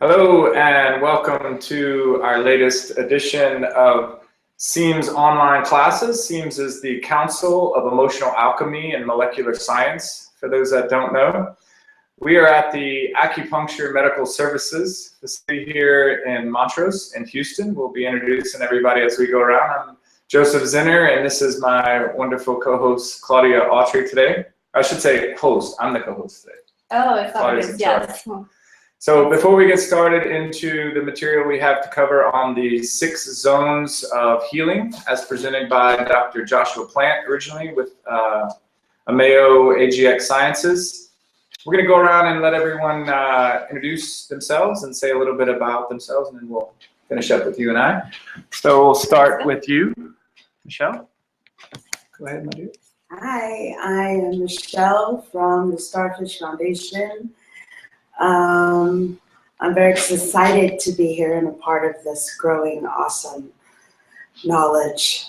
Hello and welcome to our latest edition of SEAMS online classes. SEAMS is the Council of Emotional Alchemy and Molecular Science, for those that don't know. We are at the Acupuncture Medical Services facility here in Montrose in Houston. We'll be introducing everybody as we go around. I'm Joseph Zinner, and this is my wonderful co-host Claudia Autry today. I should say host. I'm the co-host today. Oh, I thought it was, yes. So before we get started into the material we have to cover on the 6 zones of healing as presented by Dr. Joshua Plant originally with Mayo AGX Sciences, we're going to go around and let everyone introduce themselves and say a little bit about themselves, and then we'll finish up with you and I. So we'll start with you, Michelle. Go ahead, my dear. Hi, I am Michelle from the Starfish Foundation. I'm very excited to be here and a part of this growing, awesome knowledge.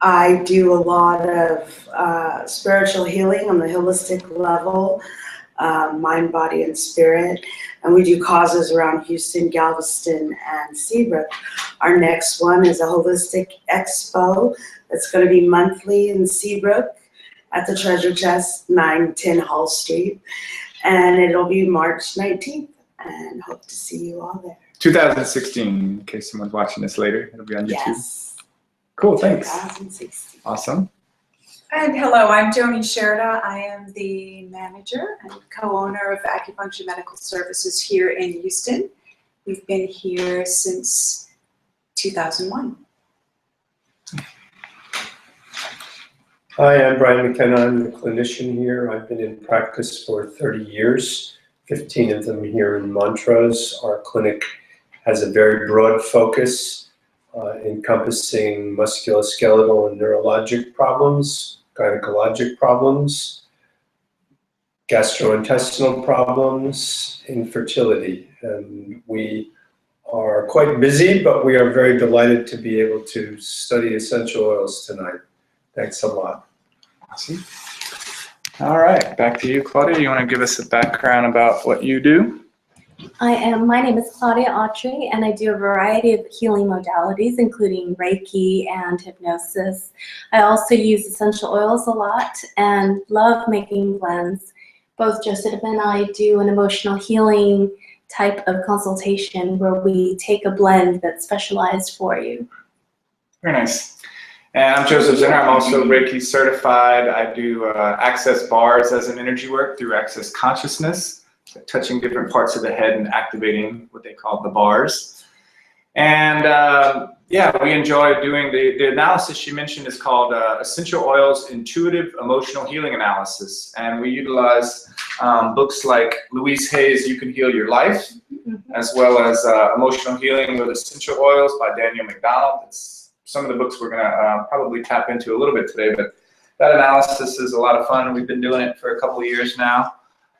I do a lot of spiritual healing on the holistic level, mind, body, and spirit. And we do causes around Houston, Galveston, and Seabrook. Our next one is a holistic expo that's going to be monthly in Seabrook at the Treasure Chest, 910 Hall Street. And it'll be March 19th, and hope to see you all there. 2016, in case someone's watching this later. It'll be on YouTube. Yes. Cool, thanks. 2016. Awesome. And hello, I'm Joni Sherda. I am the manager and co-owner of Acupuncture Medical Services here in Houston. We've been here since 2001. Hi, I'm Brian McKenna. I'm the clinician here. I've been in practice for 30 years, 15 of them here in Montrose. Our clinic has a very broad focus encompassing musculoskeletal and neurologic problems, gynecologic problems, gastrointestinal problems, infertility. And we are quite busy, but we are very delighted to be able to study essential oils tonight. Thanks a lot. Awesome. All right, back to you, Claudia. You want to give us a background about what you do? My name is Claudia Autry, and I do a variety of healing modalities, including Reiki and hypnosis. I also use essential oils a lot and love making blends. Both Joseph and I do an emotional healing type of consultation where we take a blend that's specialized for you. Very nice. And I'm Joseph Zinner. I'm also Reiki certified. I do access bars as an energy work through access consciousness, so touching different parts of the head and activating what they call the bars. And yeah, we enjoy doing the analysis she mentioned is called Essential Oils Intuitive Emotional Healing Analysis. And we utilize books like Louise Hay's You Can Heal Your Life, as well as Emotional Healing with Essential Oils by Daniel McDonald. It's some of the books we're going to probably tap into a little bit today, but that analysis is a lot of fun. We've been doing it for a couple of years now.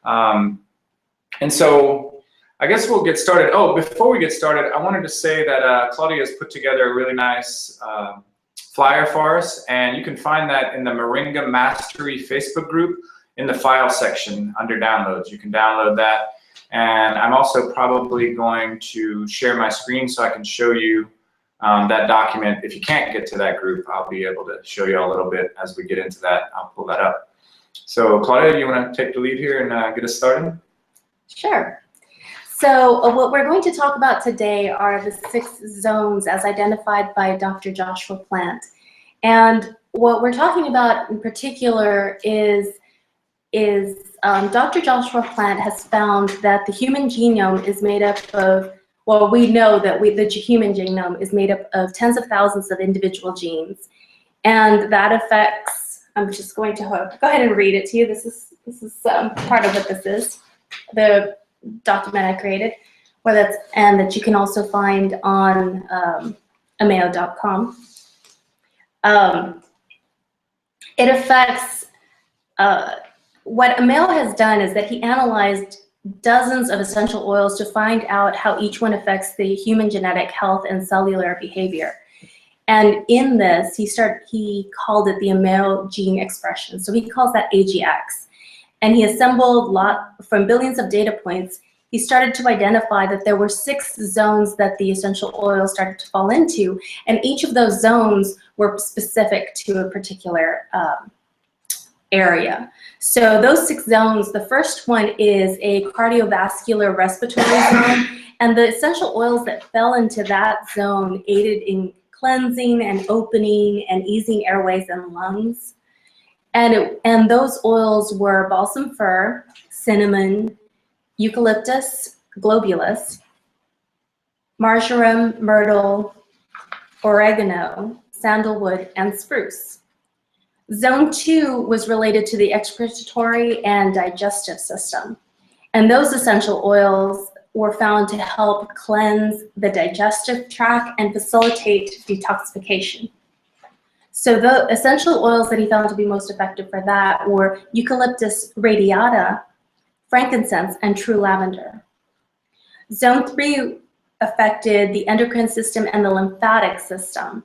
And so I guess we'll get started. Oh, before we get started, I wanted to say that Claudia has put together a really nice flyer for us, and you can find that in the Moringa Mastery Facebook group in the file section under downloads. You can download that. And I'm also probably going to share my screen so I can show you that document. If you can't get to that group, I'll be able to show you a little bit as we get into that. I'll pull that up. So Claudia, you want to take the lead here and get us started? Sure. So what we're going to talk about today are the 6 zones as identified by Dr. Joshua Plant. And what we're talking about in particular is Dr. Joshua Plant has found that the human genome is made up of, well, we know that the human genome is made up of tens of thousands of individual genes, and that affects. I'm just going to go ahead and read it to you. This is part of what this is, the document I created, and that you can also find on Mayo.com. It affects. What Mayo has done is that he analyzed dozens of essential oils to find out how each one affects the human genetic health and cellular behavior. And in this, he called it the Mayo gene expression. So he calls that AGX. And he assembled from billions of data points, he started to identify that there were 6 zones that the essential oils started to fall into, and each of those zones were specific to a particular area. So those 6 zones, the first one is a cardiovascular respiratory zone, and the essential oils that fell into that zone aided in cleansing and opening and easing airways and lungs. And those oils were balsam fir, cinnamon, eucalyptus globulus, marjoram, myrtle, oregano, sandalwood, and spruce. Zone 2 was related to the excretory and digestive system. And those essential oils were found to help cleanse the digestive tract and facilitate detoxification. So the essential oils that he found to be most effective for that were eucalyptus radiata, frankincense, and true lavender. Zone 3 affected the endocrine system and the lymphatic system,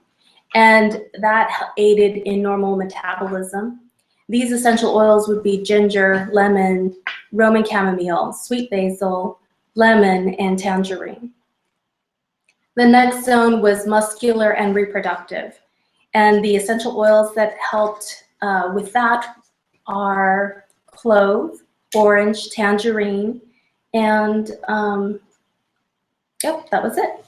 and that aided in normal metabolism. These essential oils would be ginger, lemon, Roman chamomile, sweet basil, lemon, and tangerine. The next zone was muscular and reproductive, and the essential oils that helped with that are clove, orange, tangerine, and yep, that was it.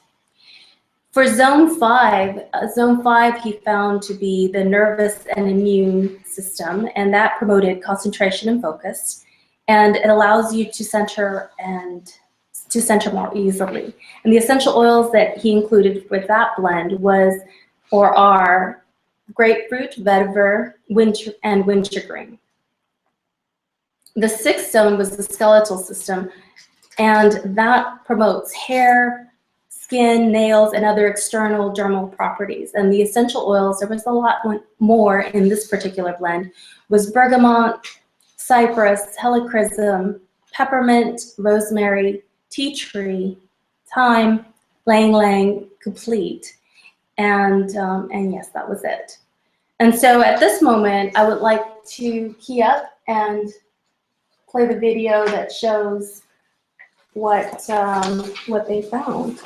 For zone 5 he found to be the nervous and immune system, and that promoted concentration and focus, and it allows you to center more easily. And the essential oils that he included with that blend are grapefruit, vetiver, and wintergreen. The 6th zone was the skeletal system, and that promotes hair, skin, nails, and other external dermal properties. And the essential oils, there was a lot more in this particular blend, was bergamot, cypress, helichrysum, peppermint, rosemary, tea tree, thyme, lang-lang, complete, and yes, that was it. And so at this moment, I would like to key up and play the video that shows what they found.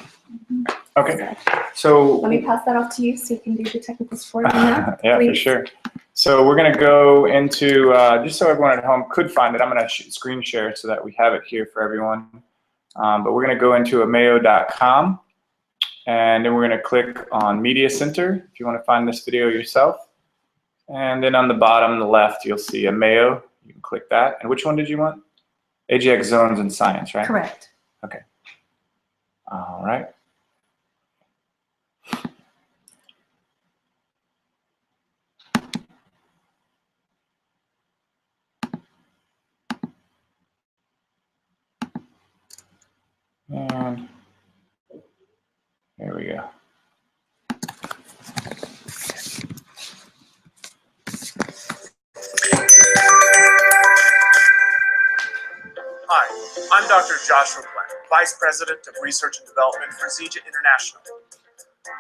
Okay, so Let me pass that off to you so you can do the technical support on that. yeah, please. for sure. So we're going to go into, just so everyone at home could find it, I'm going to screen share so that we have it here for everyone. But we're going to go into ameo.com, and then we're going to click on Media Center if you want to find this video yourself. And then on the bottom on the left, you'll see Ameo. You can click that. And which one did you want? AGX Zones in Science, right? Correct. Okay. All right. And there we go. Hi, I'm Dr. Joshua Glenn, Vice President of Research and Development for ZONEO International.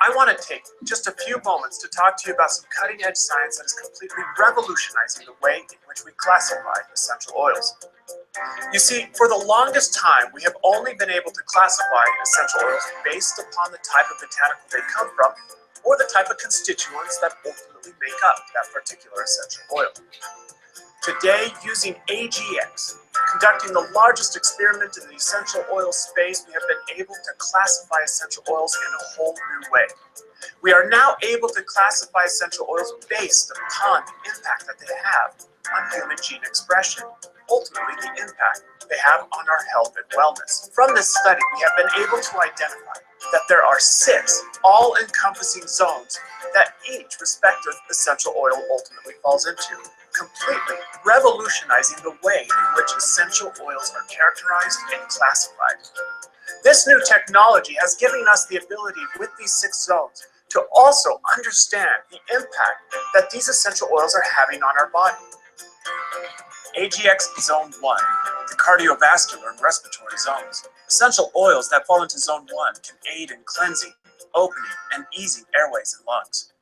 I want to take just a few moments to talk to you about some cutting-edge science that is completely revolutionizing the way in which we classify essential oils. You see, for the longest time, we have only been able to classify essential oils based upon the type of botanical they come from or the type of constituents that ultimately make up that particular essential oil. Today, using AGX, conducting the largest experiment in the essential oil space, we have been able to classify essential oils in a whole new way. We are now able to classify essential oils based upon the impact that they have on human gene expression, ultimately the impact they have on our health and wellness. From this study, we have been able to identify that there are 6 all-encompassing zones that each respective essential oil ultimately falls into, completely revolutionizing the way in which essential oils are characterized and classified. This new technology has given us the ability with these 6 zones to also understand the impact that these essential oils are having on our body. AGX Zone 1, the cardiovascular and respiratory zones. Essential oils that fall into Zone 1 can aid in cleansing, opening, and easing airways and lungs.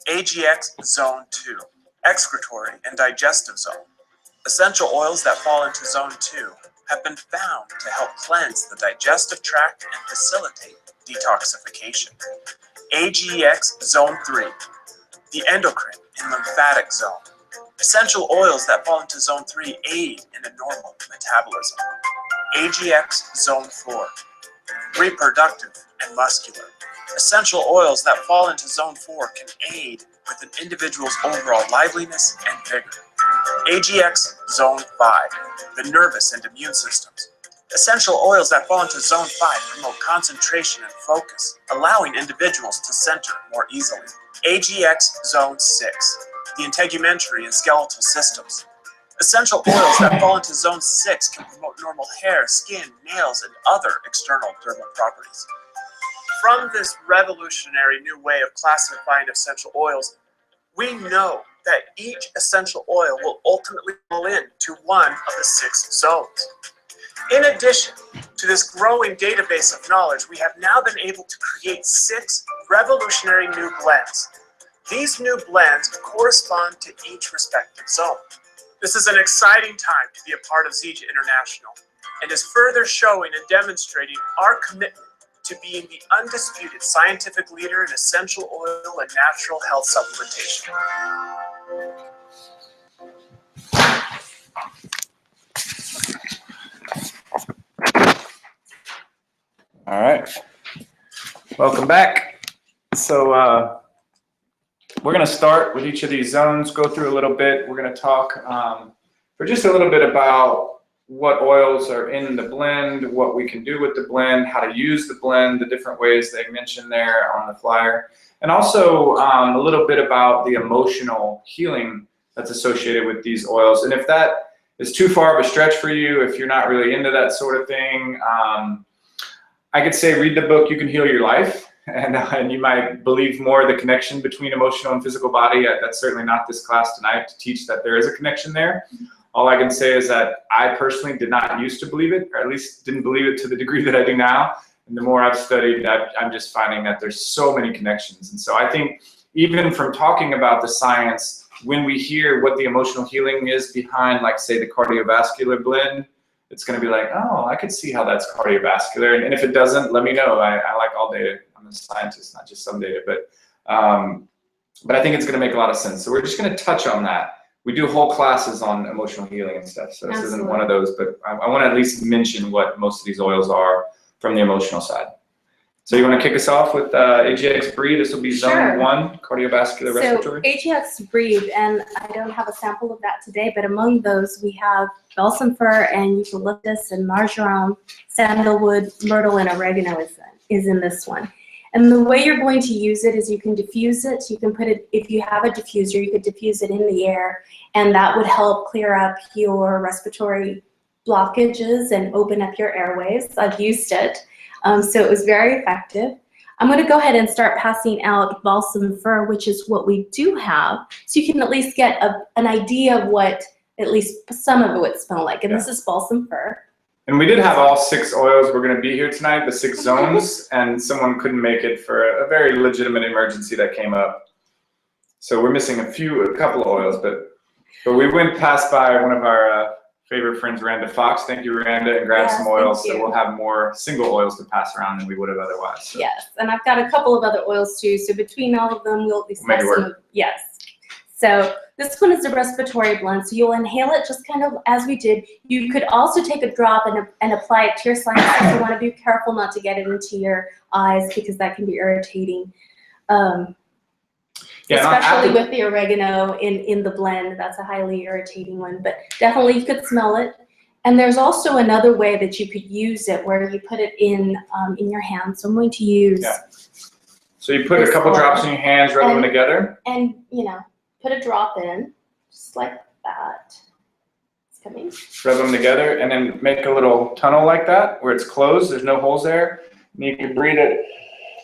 AGX Zone 2, excretory and digestive zone. Essential oils that fall into Zone 2 have been found to help cleanse the digestive tract and facilitate detoxification. AGX Zone 3, the endocrine and lymphatic zone. Essential oils that fall into Zone 3 aid in a normal metabolism. AGX Zone 4, reproductive and muscular. Essential oils that fall into Zone 4 can aid with an individual's overall liveliness and vigor. AGX Zone 5, the nervous and immune systems. Essential oils that fall into Zone 5 promote concentration and focus, allowing individuals to center more easily. AGX Zone 6, the integumentary and skeletal systems. Essential oils that fall into Zone 6 can promote normal hair, skin, nails, and other external dermal properties. From this revolutionary new way of classifying essential oils, we know that each essential oil will ultimately fall into one of the 6 zones. In addition to this growing database of knowledge, we have now been able to create 6 revolutionary new blends. These new blends correspond to each respective zone. This is an exciting time to be a part of ZONEO International and is further showing and demonstrating our commitment to being the undisputed scientific leader in essential oil and natural health supplementation. All right, welcome back. So we're going to start with each of these zones, go through a little bit. We're going to talk for just a little bit about what oils are in the blend, what we can do with the blend, how to use the blend, the different ways they mentioned there on the flyer, and also a little bit about the emotional healing that's associated with these oils. And if that is too far of a stretch for you, if you're not really into that sort of thing, I could say read the book, You Can Heal Your Life, and you might believe more the connection between emotional and physical body. That's certainly not this class tonight to teach that there is a connection there. All I can say is that I personally did not used to believe it, or at least didn't believe it to the degree that I do now. And the more I've studied, I'm just finding that there's so many connections. And so I think even from talking about the science, when we hear what the emotional healing is behind, like say the cardiovascular blend, it's going to be like, oh, I could see how that's cardiovascular. And if it doesn't, let me know. I like all data. I'm a scientist, not just some data. But I think it's going to make a lot of sense. So we're just going to touch on that. We do whole classes on emotional healing and stuff. So this isn't one of those. But I want to at least mention what most of these oils are from the emotional side. So you want to kick us off with AGX Breathe? This will be zone 1, cardiovascular respiratory. So AGX Breathe, and I don't have a sample of that today, but among those we have balsam fir and eucalyptus and marjoram, sandalwood, myrtle, and oregano is in this one. And the way you're going to use it is you can diffuse it. You can put it, if you have a diffuser, you could diffuse it in the air, and that would help clear up your respiratory blockages and open up your airways. I've used it. So it was very effective. I'm going to go ahead and start passing out balsam fir, which is what we do have, so you can at least get an idea of what at least some of it would smell like. And this is balsam fir. And we did have all 6 oils were going to be here tonight, the 6 zones, and someone couldn't make it for a very legitimate emergency that came up. So we're missing a couple of oils, but we went past by one of our favorite friends, Randa Fox. Thank you, Randa, and grabbed some oils, so we'll have more single oils to pass around than we would have otherwise. So. Yes, and I've got a couple of other oils too, so between all of them, we'll discuss some of, yes. So this one is a respiratory blend, so you'll inhale it just kind of as we did. You could also take a drop and apply it to your sinuses. You want to be careful not to get it into your eyes because that can be irritating. Especially with the oregano in the blend, that's a highly irritating one, but definitely you could smell it. And there's also another way that you could use it where you put it in your hands. So I'm going to use. Yeah. So you put a couple drops in your hands, rub them together. And, you know, put a drop in, just like that. It's coming. Rub them together and then make a little tunnel like that where it's closed, there's no holes there. And you can breathe it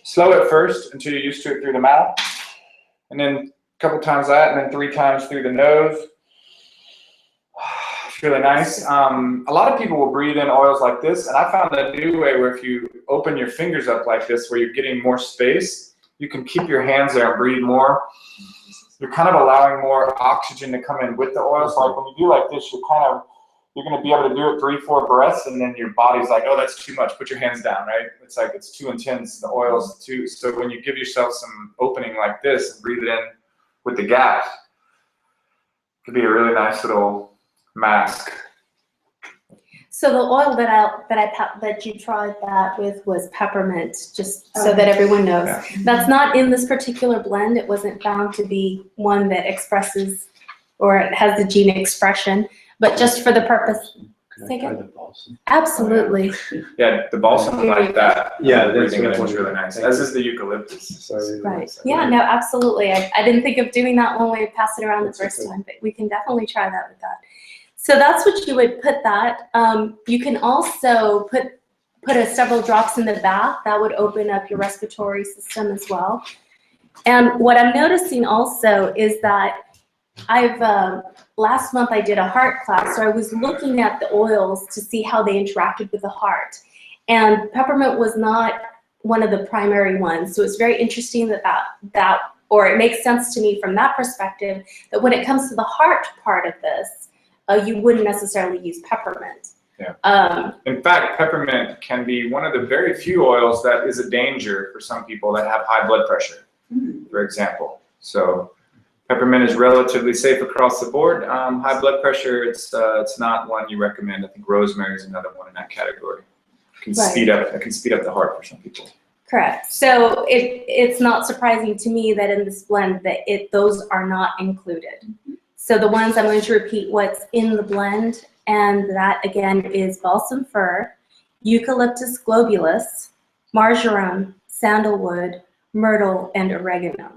slow at first until you're used to it through the mouth. And then a couple times that, and then 3 times through the nose. It's really nice. A lot of people will breathe in oils like this, and I found a new way where if you open your fingers up like this, where you're getting more space, you can keep your hands there and breathe more. You're kind of allowing more oxygen to come in with the oil. So like when you do like this, you're going to be able to do it 3-4 breaths, and then your body's like, oh, that's too much. Put your hands down, right? It's like it's too intense. The oil's too. So when you give yourself some opening like this and breathe it in with the gap, it could be a really nice little mask. So the oil that you tried that with was peppermint, just so that everyone knows. Yeah. That's not in this particular blend. It wasn't found to be one that expresses or it has the gene expression, but just for the purpose. Can I try the balsam? Absolutely. Yeah, the balsam like that. Yeah, that's breathing it in what is I really wanted. nice. Thank As you. is the eucalyptus. Sorry. Right. Yeah, no, absolutely. I didn't think of doing that when we passed it around That's the first okay. time, but we can definitely try that with that. So that's what you would put that. You can also put several drops in the bath. That would open up your respiratory system as well. And what I'm noticing also is that last month I did a heart class, so I was looking at the oils to see how they interacted with the heart. And peppermint was not one of the primary ones. So it's very interesting or it makes sense to me from that perspective, that when it comes to the heart part of this, you wouldn't necessarily use peppermint. Yeah. In fact, peppermint can be one of the very few oils that is a danger for some people that have high blood pressure, for example. So peppermint is relatively safe across the board. High blood pressure, it's not one you recommend. I think rosemary is another one in that category. It can speed up the heart for some people. Correct. So it's not surprising to me that in this blend that those are not included. So the ones I'm going to repeat what's in the blend, and that again is balsam fir, eucalyptus globulus, marjoram, sandalwood, myrtle, and oregano.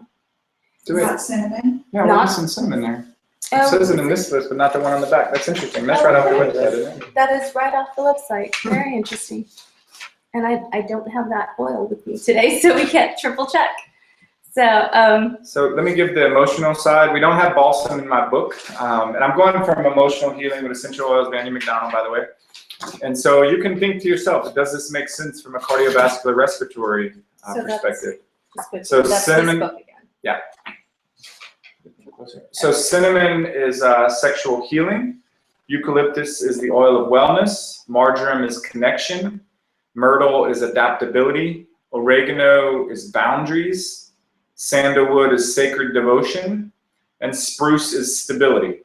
Do it. Not cinnamon? Yeah, Not- we'll some cinnamon there. Oh, It says it in this list, but not the one on the back. That's interesting. That's right off the website, isn't it? that is right off the website. Very interesting. And I don't have that oil with me today, so we can't triple check. So let me give the emotional side. We don't have balsam in my book, and I'm going from emotional healing with essential oils, Daniel McDonald, by the way. And so you can think to yourself, does this make sense from a cardiovascular respiratory So that's- perspective? so So cinnamon- this book again. So cinnamon is sexual healing. Eucalyptus is the oil of wellness. Marjoram is connection. Myrtle is adaptability. Oregano is boundaries. Sandalwood is sacred devotion. And spruce is stability.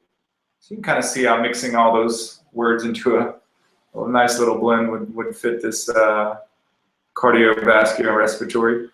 So you can kind of see how mixing all those words into a nice little blend would fit this cardiovascular respiratory.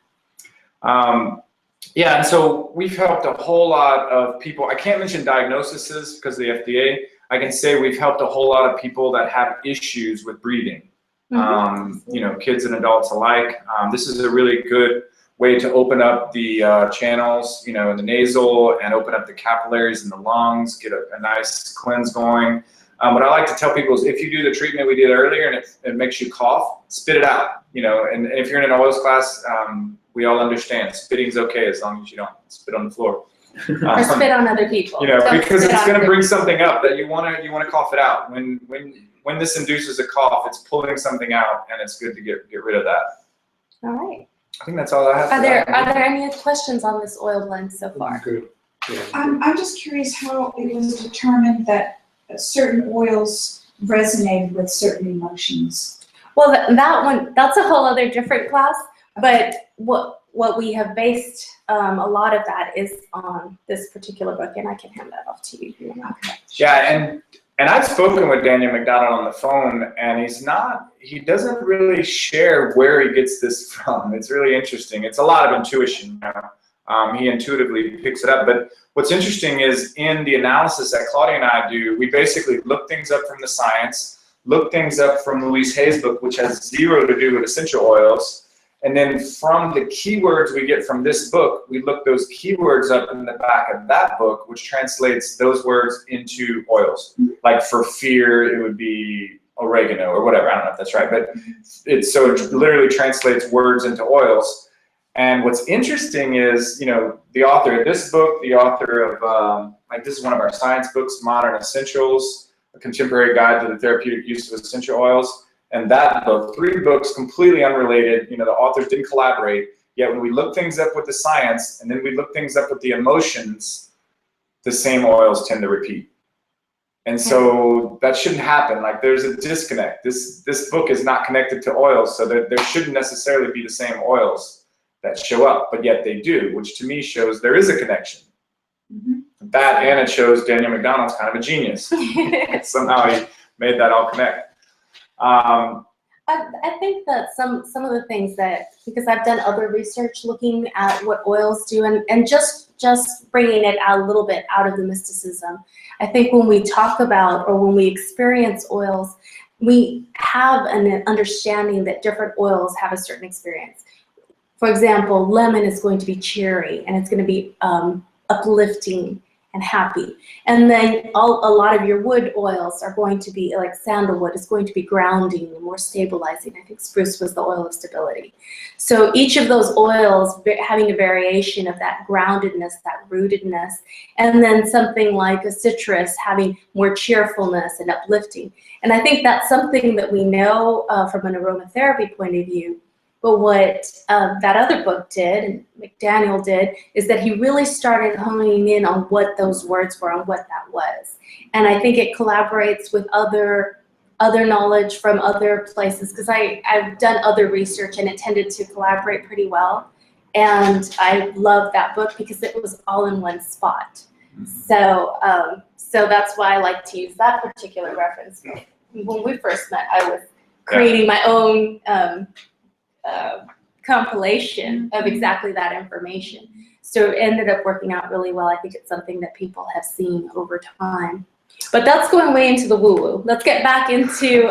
Yeah, and so we've helped a whole lot of people. I can't mention diagnoses because of the FDA. I can say we've helped a whole lot of people that have issues with breathing. You know, kids and adults alike. This is a really good way to open up the channels, you know, in the nasal, and open up the capillaries in the lungs, get a nice cleanse going. What I like to tell people is if you do the treatment we did earlier and it makes you cough, spit it out, you know, and if you're in an oils class, we all understand spitting's okay as long as you don't spit on the floor. Or spit on other people. You know, Don't because spit it's on going to other bring something up that you want to cough it out. When this induces a cough, it's pulling something out, and it's good to get rid of that. All right. I think that's all I have. Are for there that. any questions on this oil blend so far? Good. Yeah. I'm just curious how it was determined that certain oils resonate with certain emotions. Well, that's a whole other different class, but what we have based a lot of that is on this particular book, and I can hand that off to you. If you want. Okay. Yeah, and I've spoken with Daniel McDonald on the phone, and he doesn't really share where he gets this from. It's really interesting. It's a lot of intuition now. He intuitively picks it up. But what's interesting is in the analysis that Claudia and I do, we basically look things up from the science, look things up from Louise Hay's book, which has zero to do with essential oils. And then from the keywords we get from this book, we look those keywords up in the back of that book, which translates those words into oils. Like for fear, it would be oregano or whatever. I don't know if that's right, but it literally translates words into oils. And what's interesting is, you know, the author of this book, the author of, this is one of our science books, Modern Essentials, A Contemporary Guide to the Therapeutic Use of Essential Oils. And that book, 3 books completely unrelated, you know, the authors didn't collaborate, yet when we look things up with the science and then we look things up with the emotions, the same oils tend to repeat. And so that shouldn't happen. Like there's a disconnect. This book is not connected to oils, so there shouldn't necessarily be the same oils that show up, but yet they do, which to me shows there is a connection. That, and it shows Daniel McDonald's kind of a genius. Somehow he made that all connect. I think that some of the things that, because I've done other research looking at what oils do, and just bringing it out a little bit out of the mysticism, I think when we talk about or when we experience oils, we have an understanding that different oils have a certain experience. For example, lemon is going to be cheery, and it's going to be uplifting and happy. And then a lot of your wood oils are going to be, like sandalwood is going to be grounding and more stabilizing. I think spruce was the oil of stability. So each of those oils having a variation of that groundedness, that rootedness, and then something like a citrus having more cheerfulness and uplifting. And I think that's something that we know from an aromatherapy point of view. But what that other book did, and McDaniel did, is that he really started honing in on what those words were and what that was. And I think it collaborates with other knowledge from other places, because I've done other research and it tended to collaborate pretty well. And I love that book because it was all in one spot. So that's why I like to use that particular reference. When we first met, I was creating my own compilation of exactly that information. So it ended up working out really well. I think it's something that people have seen over time. But that's going way into the woo-woo. Let's get back into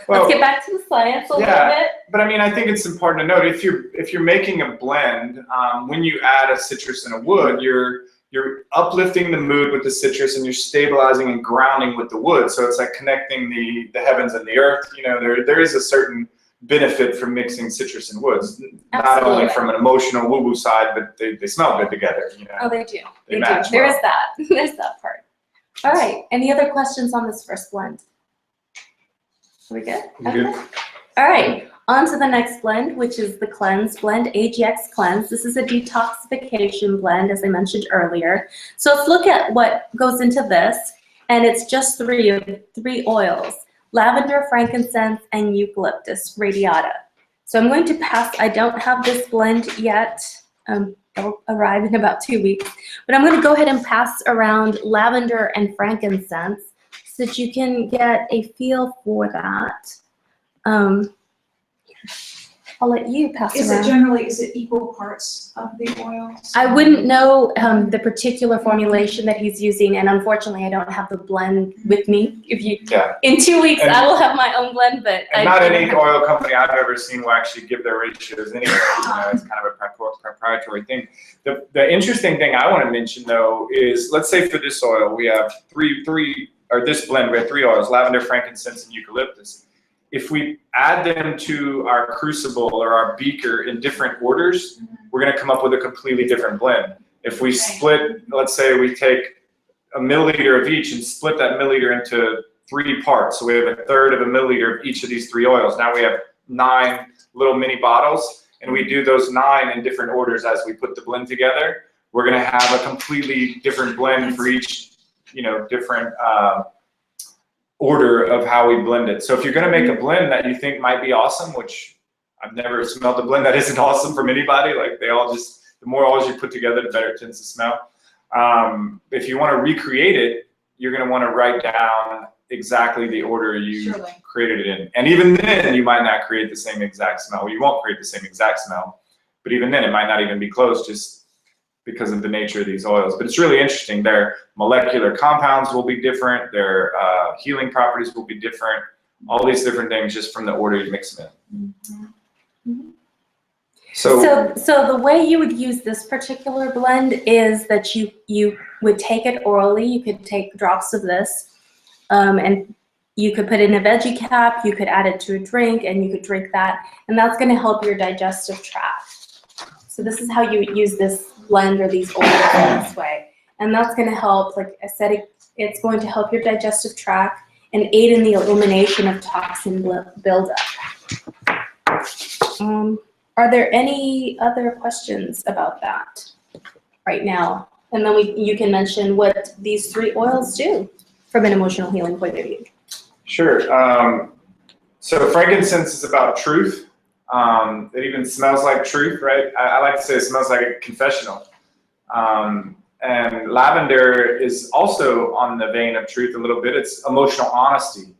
let's get back to the science a little bit. But I mean, I think it's important to note if you're making a blend, when you add a citrus and a wood, you're uplifting the mood with the citrus and you're stabilizing and grounding with the wood. So it's like connecting the heavens and the earth. You know, there is a certain benefit from mixing citrus and woods. Not only from an emotional woo-woo side, but they smell good together. You know? Oh, they do. They do. match There well. is that. There's that part. All right. Any other questions on this first blend? Are we good? Good. All right. On to the next blend, which is the Cleanse blend, AGX Cleanse. This is a detoxification blend, as I mentioned earlier. So let's look at what goes into this, and it's just three oils: lavender, frankincense, and eucalyptus radiata. So I'm going to pass. I don't have this blend yet. It'll arrive in about 2 weeks. But I'm going to go ahead and pass around lavender and frankincense so that you can get a feel for that. I'll let you pass around. Is it equal parts of the oils? I wouldn't know the particular formulation that he's using, and unfortunately I don't have the blend with me. In 2 weeks I will have my own blend, but not any oil company I've ever seen will actually give their ratios anyway. You know, it's kind of a proprietary thing. The interesting thing I want to mention though is, let's say for this oil we have this blend we have 3 oils: lavender, frankincense, and eucalyptus. If we add them to our crucible or our beaker in different orders, we're going to come up with a completely different blend. If we split, let's say we take a milliliter of each and split that milliliter into 3 parts. So we have 1/3 of a milliliter of each of these 3 oils. Now we have 9 little mini bottles, and we do those 9 in different orders as we put the blend together. We're going to have a completely different blend for each, different order of how we blend it. So if you're going to make a blend that you think might be awesome, which I've never smelled a blend that isn't awesome from anybody, like they all just, the more oils you put together, the better it tends to smell. If you want to recreate it, you're going to want to write down exactly the order you created it in. And even then, you might not create the same exact smell. Well, you won't create the same exact smell, but even then, it might not even be close, just because of the nature of these oils. But it's really interesting. Their molecular compounds will be different. Their healing properties will be different. All these different things just from the order you mix them in. So the way you would use this particular blend is that you would take it orally. You could take drops of this, and you could put it in a veggie cap. You could add it to a drink, and you could drink that, and that's going to help your digestive tract. So this is how you would use this blend or these oils in this way, and that's going to help. Like I said, it's going to help your digestive tract and aid in the elimination of toxin buildup. Are there any other questions about that right now? And then you can mention what these 3 oils do. from an emotional healing point of view? Sure. So frankincense is about truth. It even smells like truth, right? I like to say it smells like a confessional. And lavender is also on the vein of truth a little bit. It's emotional honesty.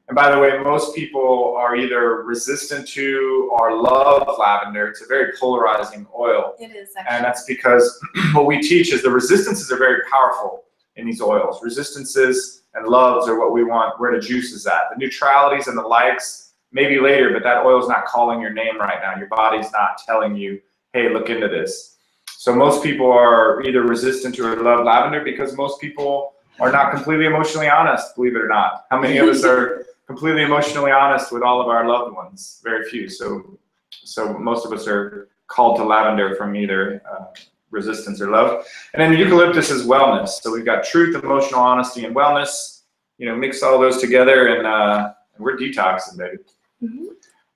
And by the way, most people are either resistant to or love lavender. It's a very polarizing oil. It is actually. And that's because what we teach is the resistances are very powerful in these oils. Resistances and loves are what we want, where the juice is at. The neutralities and the likes, maybe later, but that oil's not calling your name right now. Your body's not telling you, hey, look into this. So most people are either resistant to or love lavender because most people are not completely emotionally honest, believe it or not. How many of us are completely emotionally honest with all of our loved ones? Very few. So most of us are called to lavender from either resistance or love. And then eucalyptus is wellness. So we've got truth, emotional honesty, and wellness. You know, mix all those together, and we're detoxing, baby. Mm-hmm.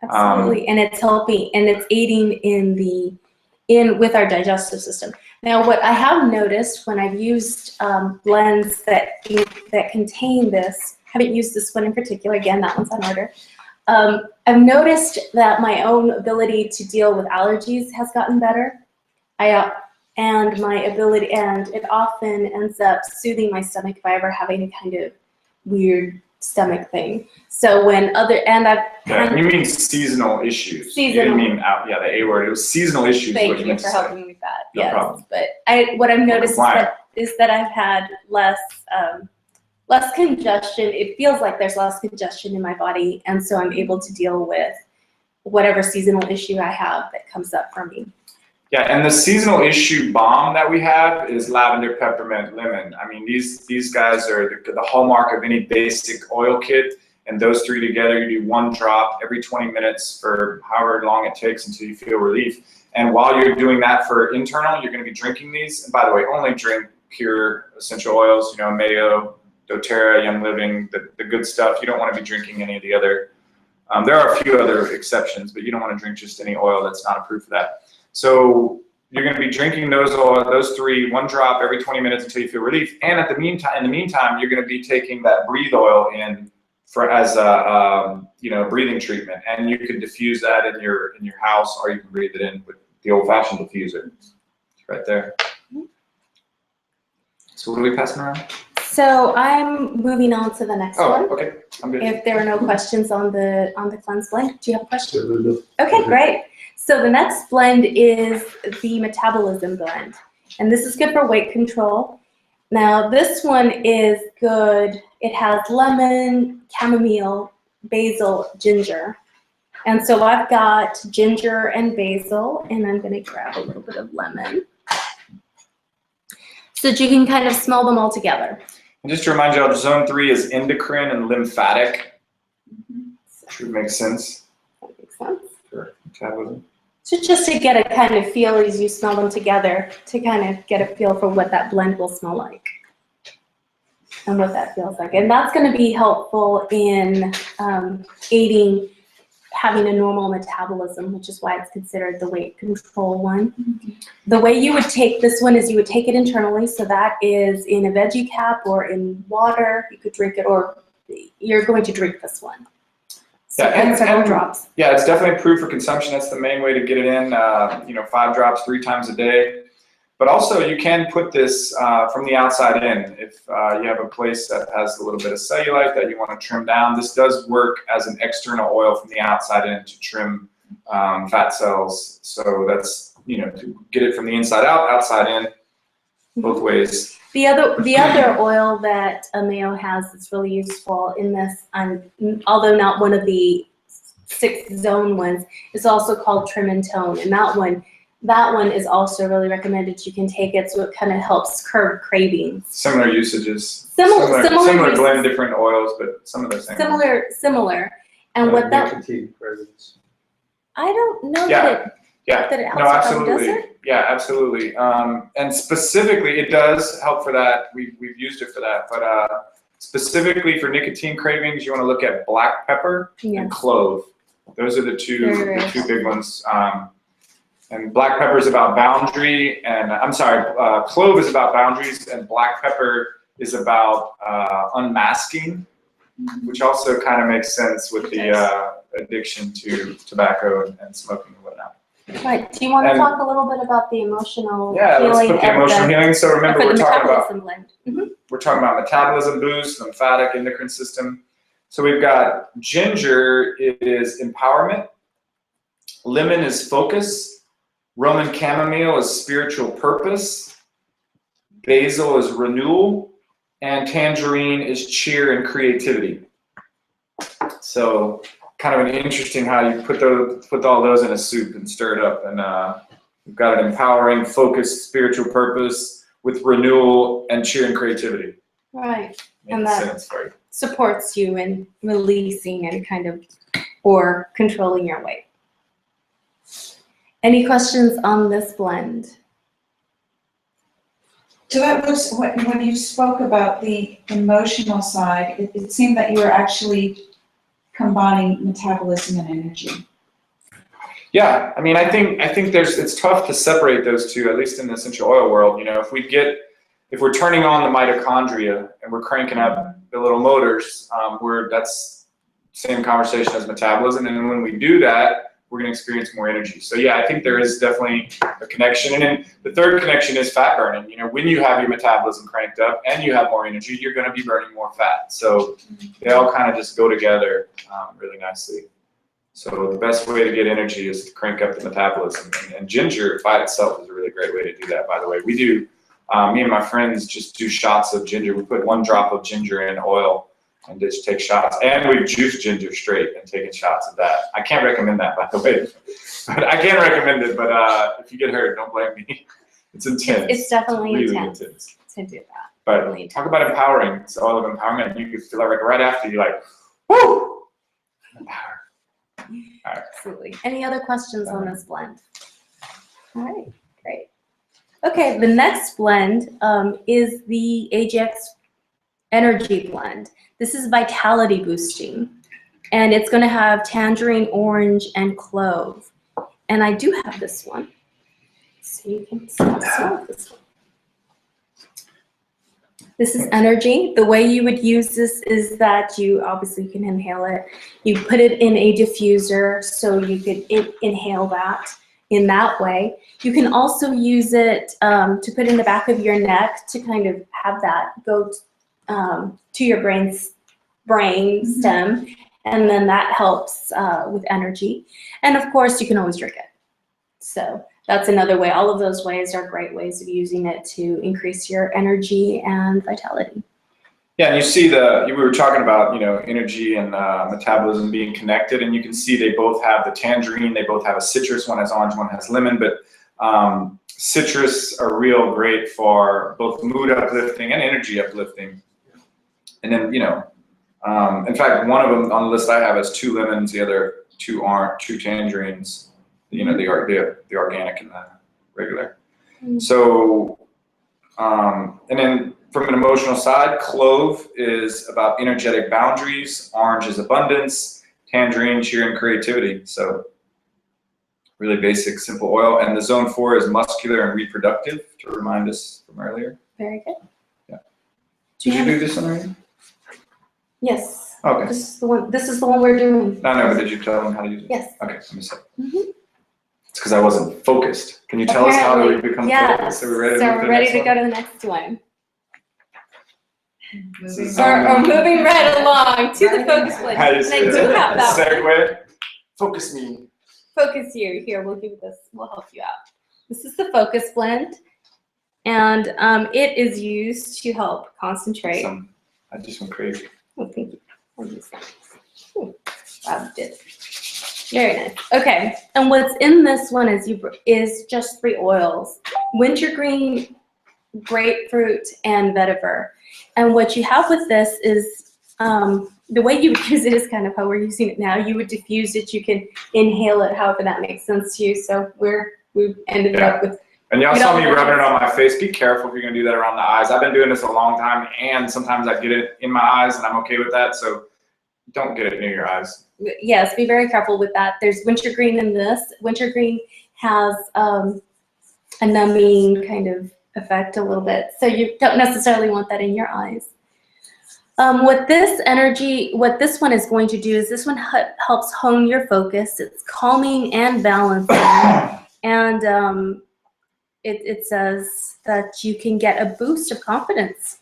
Absolutely, and it's helping, and it's aiding with our digestive system. Now, what I have noticed when I've used blends that contain this, haven't used this one in particular, again, that one's on order. I've noticed that my own ability to deal with allergies has gotten better. And my ability, and it often ends up soothing my stomach if I ever have any kind of weird stomach thing. So when you mean seasonal issues. Seasonal. You didn't mean the A word. It was seasonal issues. Thank you for helping me with that. No problem. But what I've noticed is that I've had less congestion. It feels like there's less congestion in my body, and so I'm able to deal with whatever seasonal issue I have that comes up for me. Yeah, and the seasonal issue balm that we have is lavender, peppermint, lemon. I mean, these guys are the hallmark of any basic oil kit, and those three together, you do 1 drop every 20 minutes for however long it takes until you feel relief. And while you're doing that for internal, you're going to be drinking these. And by the way, only drink pure essential oils, you know, Mayo, doTERRA, Young Living, the good stuff. You don't want to be drinking any of the other. There are a few other exceptions, but you don't want to drink just any oil that's not approved for that. So you're going to be drinking those 3, 1 drop every 20 minutes until you feel relief. And in the meantime, you're going to be taking that breathe oil in as a breathing treatment, and you can diffuse that in your house, or you can breathe it in with the old-fashioned diffuser. It's right there. So what are we passing around? So I'm moving on to the next one. Oh, okay. I'm good. If there are no questions on the cleanse blend, do you have a question? Okay, great. So the next blend is the metabolism blend, and this is good for weight control. Now this one is good. It has lemon, chamomile, basil, ginger. And so I've got ginger and basil, and I'm gonna grab a little bit of lemon so that you can kind of smell them all together. And just to remind you, zone 3 is endocrine and lymphatic, which would make sense. That makes sense. For metabolism. So just to get a kind of feel as you smell them together, to kind of get a feel for what that blend will smell like and what that feels like. And that's going to be helpful in aiding having a normal metabolism, which is why it's considered the weight control one. The way you would take this one is you would take it internally. So that is in a veggie cap or in water. You could drink it, or you're going to drink this one. So yeah, several drops. Yeah, it's definitely approved for consumption. That's the main way to get it in. 5 drops 3 times a day. But also, you can put this from the outside in. If you have a place that has a little bit of cellulite that you want to trim down, this does work as an external oil from the outside in to trim fat cells. So that's, to get it from the inside out, outside in, both ways. The other oil that Mayo has that's really useful in this, although not one of the 6 zone ones, is also called Trim and Tone, and that one is also really recommended. You can take it, so it kind of helps curb cravings. Similar usages. Similar blend, different oils, but some of the same. Similar. And what that? Nicotine cravings. I don't know Yeah, that it no, helps, absolutely. does it? Yeah, absolutely. And specifically, it does help for that. We've used it for that. But specifically for nicotine cravings, you want to look at black pepper and clove. Those are the two big ones. And black pepper is about boundary, and clove is about boundaries, and black pepper is about unmasking, which also kind of makes sense with the addiction to tobacco and smoking and whatnot. Right. Do you want to And- talk a little bit about the emotional Yeah, let's healing put the of emotional healing. So remember, for the we're talking about metabolism blend? we're talking about metabolism boost, lymphatic, endocrine system. So we've got ginger is empowerment, lemon is focus, Roman chamomile is spiritual purpose, basil is renewal, and tangerine is cheer and creativity. So kind of an interesting how you put all those in a soup and stir it up. And we've got an empowering, focused, spiritual purpose with renewal and cheer and creativity. Right. Makes And that- sense for you. Supports you in releasing and kind of, or controlling your weight. Any questions on this blend? So that looks, when you spoke about the emotional side, it seemed that you were actually combining metabolism and energy. Yeah, I mean, I think it's tough to separate those two, at least in the essential oil world. You know, if we're turning on the mitochondria and we're cranking up the little motors, that's same conversation as metabolism. And then when we do that, we're going to experience more energy. So yeah, I think there is definitely a connection. And then the third connection is fat burning. You know, when you have your metabolism cranked up and you have more energy, you're going to be burning more fat. So they all kind of just go together really nicely. So the best way to get energy is to crank up the metabolism. And ginger by itself is a really great way to do that, by the way. We do, me and my friends just do shots of ginger. We put 1 drop of ginger in oil and just take shots. And we've juiced ginger straight and taken shots of that. I can't recommend that, by the way. But I can recommend it, but if you get hurt, don't blame me. It's intense. It's definitely really intense to do that. But Really talk about empowering. It's all of empowerment. You could feel like right after, you're like, woo! Empowered. Absolutely. Any other questions on this blend? All right, great. Okay, the next blend is the AGX Energy Blend. This is vitality boosting, and it's going to have tangerine, orange, and clove. And I do have this one, so you can smell this one. This is energy. The way you would use this is that you obviously can inhale it. You put it in a diffuser so you could inhale that in that way. You can also use it to put in the back of your neck to kind of have that go to your brain stem, and then that helps with energy. And of course, you can always drink it. So that's another way. All of those ways are great ways of using it to increase your energy and vitality. Yeah, and you see we were talking about, you know, energy and metabolism being connected, and you can see they both have the tangerine, they both have a citrus, one has orange, one has lemon, but citrus are real great for both mood uplifting and energy uplifting. And then, you know, in fact, one of them on the list I have is 2 lemons, the other 2 aren't, 2 tangerines. You know, the organic and the regular. So, and then from an emotional side, clove is about energetic boundaries, orange is abundance, tangerine, cheer, and creativity. So really basic, simple oil. And the zone 4 is muscular and reproductive, to remind us from earlier. Very good. Yeah. Did you do this one already? Yes. Okay. This is the one we're doing. No, but did you tell them how to use it? Yes. Okay, let me see. It's because I wasn't focused. Can you tell us how do we become focused? So we're we're ready to go go to the next one. Moving Or moving right along to the focus blend. I And just I do have that one. segue. Focus me. Focus you. Here, we'll give this. We'll help you out. This is the focus blend, and it is used to help concentrate. I just went crazy. Oh, thank you. I'll use that. Wow, you did. Very nice. Okay, and what's in this one is just 3 oils: wintergreen, grapefruit, and vetiver. And what you have with this is the way you would use it is kind of how we're using it now. You would diffuse it. You can inhale it, however that makes sense to you. So we ended up with. And y'all saw me rubbing it on my face. Be careful if you're gonna do that around the eyes. I've been doing this a long time, and sometimes I get it in my eyes, and I'm okay with that. So don't get it near your eyes. Yes, be very careful with that. There's wintergreen in this. Wintergreen has a numbing kind of effect a little bit. So you don't necessarily want that in your eyes. What this one is going to do is this one helps hone your focus. It's calming and balancing. And it says that you can get a boost of confidence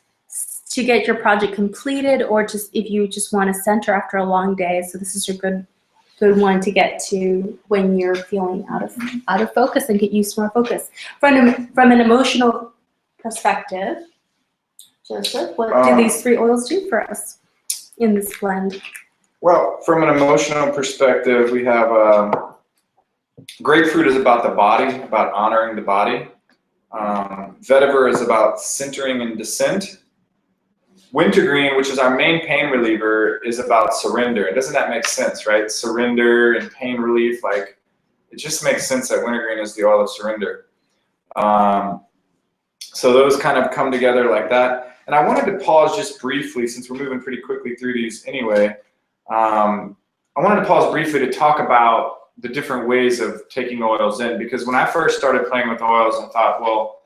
to get your project completed, or just if you just want to center after a long day. So this is a good one to get to when you're feeling out of focus and get used to more focus. From an emotional perspective, Joseph, what do these 3 oils do for us in this blend? Well, from an emotional perspective, we have grapefruit is about the body, about honoring the body. Vetiver is about centering and descent. Wintergreen, which is our main pain reliever, is about surrender. And doesn't that make sense, right? Surrender and pain relief, like, it just makes sense that wintergreen is the oil of surrender. So those kind of come together like that. And I wanted to pause just briefly, since we're moving pretty quickly through these anyway. I wanted to pause briefly to talk about the different ways of taking oils in, because when I first started playing with oils, I thought, well,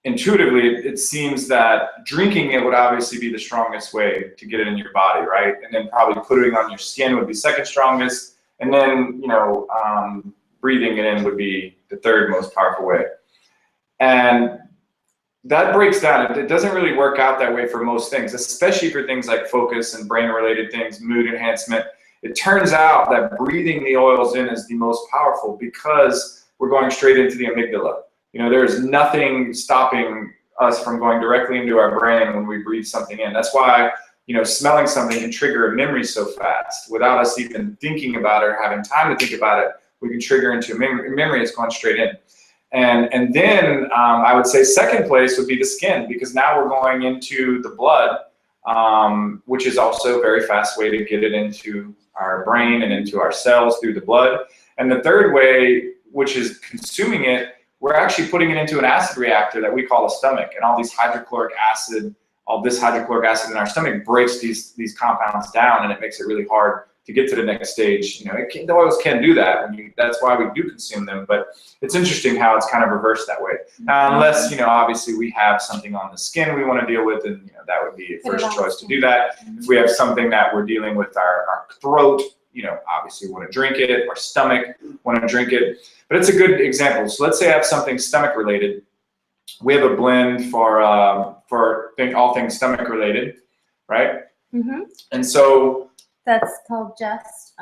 intuitively, it seems that drinking it would obviously be the strongest way to get it in your body, right? And then probably putting it on your skin would be second strongest. And then, you know, breathing it in would be the third most powerful way. And that breaks down. It doesn't really work out that way for most things, especially for things like focus and brain-related things, mood enhancement. It turns out that breathing the oils in is the most powerful because we're going straight into the amygdala. You know, there's nothing stopping us from going directly into our brain when we breathe something in. That's why, you know, smelling something can trigger a memory so fast without us even thinking about it or having time to think about it. We can trigger into a memory. It's going straight in. And then I would say second place would be the skin, because now we're going into the blood, which is also a very fast way to get it into our brain and into our cells through the blood. And the third way, which is consuming it, we're actually putting it into an acid reactor that we call a stomach, and all this hydrochloric acid in our stomach breaks these compounds down, and it makes it really hard to get to the next stage. You know, the oils can do that. That's why we do consume them, but it's interesting how it's kind of reversed that way. Now, unless, you know, obviously we have something on the skin we want to deal with, and, you know, that would be a first choice to do that. If we have something that we're dealing with our throat, you know, obviously we want to drink it, our stomach want to drink it. But it's a good example. So let's say I have something stomach related. We have a blend for all things stomach related, right? Mm-hmm. And so that's called digest.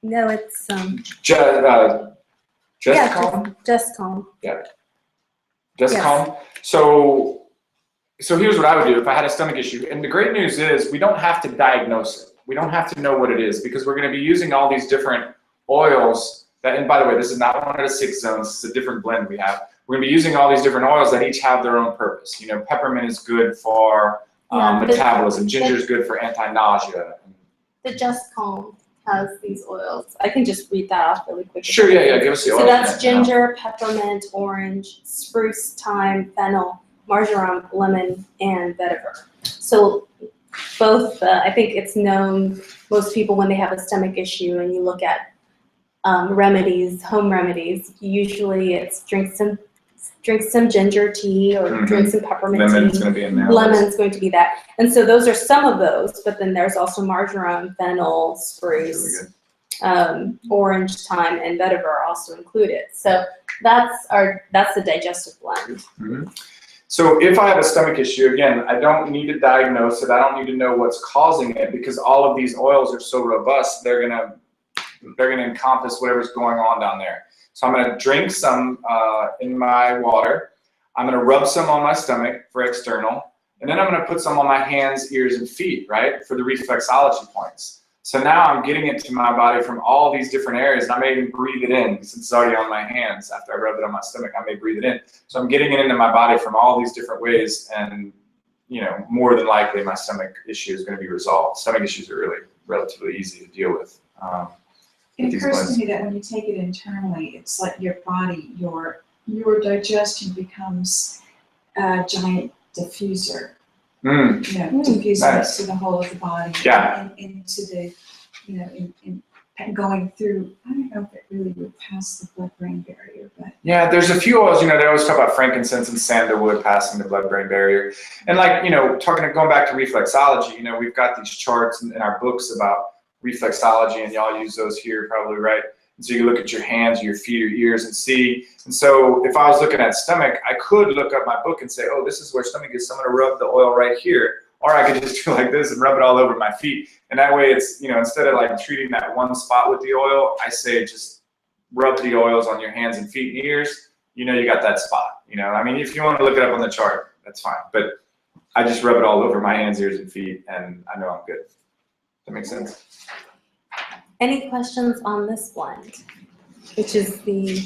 No, it's just calm. Just calm. Yeah. Just calm. So here's what I would do if I had a stomach issue. And the great news is we don't have to diagnose it. We don't have to know what it is, because we're going to be using all these different oils that, and by the way, this is not one of the 6 zones. It's a different blend we have. We're going to be using all these different oils that each have their own purpose. You know, peppermint is good for metabolism. Ginger is good for anti-nausea. The Just Calm has these oils. I can just read that off really quick. Sure, yeah, give us the oils. So that's ginger, peppermint, orange, spruce, thyme, fennel, marjoram, lemon, and vetiver. So both, I think it's known, most people when they have a stomach issue and you look at remedies, home remedies, usually it's drink some ginger tea or drink some peppermint tea. Lemon's going to be in there. Lemon's going to be that. And so those are some of those, but then there's also marjoram, fennel, spruce, orange, thyme, and vetiver are also included. So that's the digestive blend. Mm-hmm. So if I have a stomach issue, again, I don't need to diagnose it. I don't need to know what's causing it, because all of these oils are so robust, they're gonna encompass whatever's going on down there. So I'm gonna drink some in my water. I'm gonna rub some on my stomach for external, and then I'm gonna put some on my hands, ears, and feet, right, for the reflexology points. So now I'm getting it to my body from all these different areas, and I may even breathe it in since it's already on my hands. After I rub it on my stomach, I may breathe it in. So I'm getting it into my body from all these different ways, and, you know, more than likely my stomach issue is going to be resolved. Stomach issues are really relatively easy to deal with. It occurs to me that when you take it internally, it's like your body, your digestion becomes a giant diffuser. You know, diffusing it to the whole of the body, and into the, you know, in going through. I don't know if it really would pass the blood-brain barrier, but Yeah, there's a few oils, they always talk about frankincense and sandalwood passing the blood-brain barrier. And going back to reflexology, we've got these charts in our books about reflexology, and y'all use those here probably, right? And so you look at your hands, your feet, your ears, and see. And so if I was looking at stomach, I could look up my book and say, oh, this is where stomach is, so I'm gonna rub the oil right here. Or I could just do like this and rub it all over my feet. And that way it's, instead of like treating that one spot with the oil, I say just rub the oils on your hands and feet and ears, you got that spot. I mean, if you want to look it up on the chart, that's fine. But I just rub it all over my hands, ears, and feet, and I know I'm good. Does that make sense? Any questions on this blend, which is the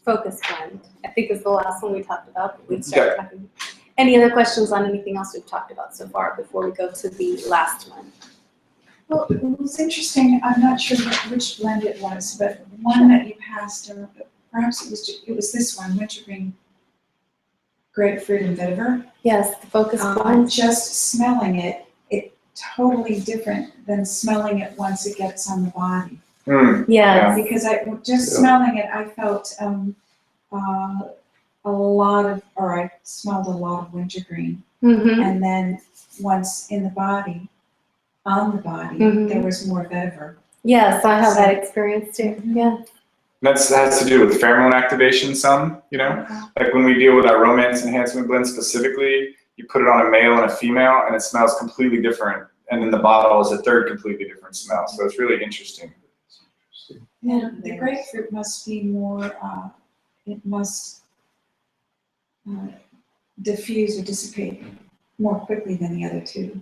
focus blend? I think is the last one we talked about. But we'd start talking. Any other questions on anything else we've talked about so far before we go to the last one? Well, it was interesting. I'm not sure which blend it was, but one that you passed, or perhaps it was this one, wintergreen, grapefruit, and vetiver. Yes, the focus blend. Just smelling it, it's totally different than smelling it once it gets on the body. Yeah. Because smelling it, I felt I smelled a lot of wintergreen, and then once in the body. On the body, there was more vetiver. Yes, I have that experience too. Yeah. That has to do with pheromone activation some, Like when we deal with our romance enhancement blend specifically, you put it on a male and a female and it smells completely different. And then the bottle is a third completely different smell. So it's really interesting. Yeah, the grapefruit must be more, it must diffuse or dissipate more quickly than the other two.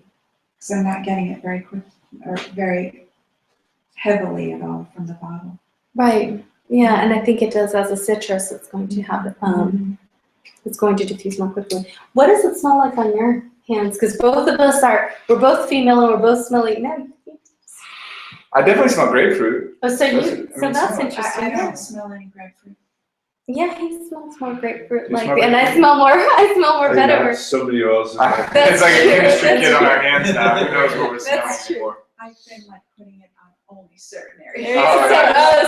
So I'm not getting it very quick or very heavily at all from the bottle. Right. Yeah, and I think it does as a citrus. It's going to have it's going to diffuse more quickly. What does it smell like on your hands? Because both of us we're both female and we're both smelling men. I definitely smell grapefruit. Oh, so that's interesting. I don't smell any grapefruit. Yeah, he smells more grapefruit and I smell more vetiver. So many oils. It's like a chemistry kit on our hands now. Who knows what we're smelling for? I've been like putting it on only certain areas.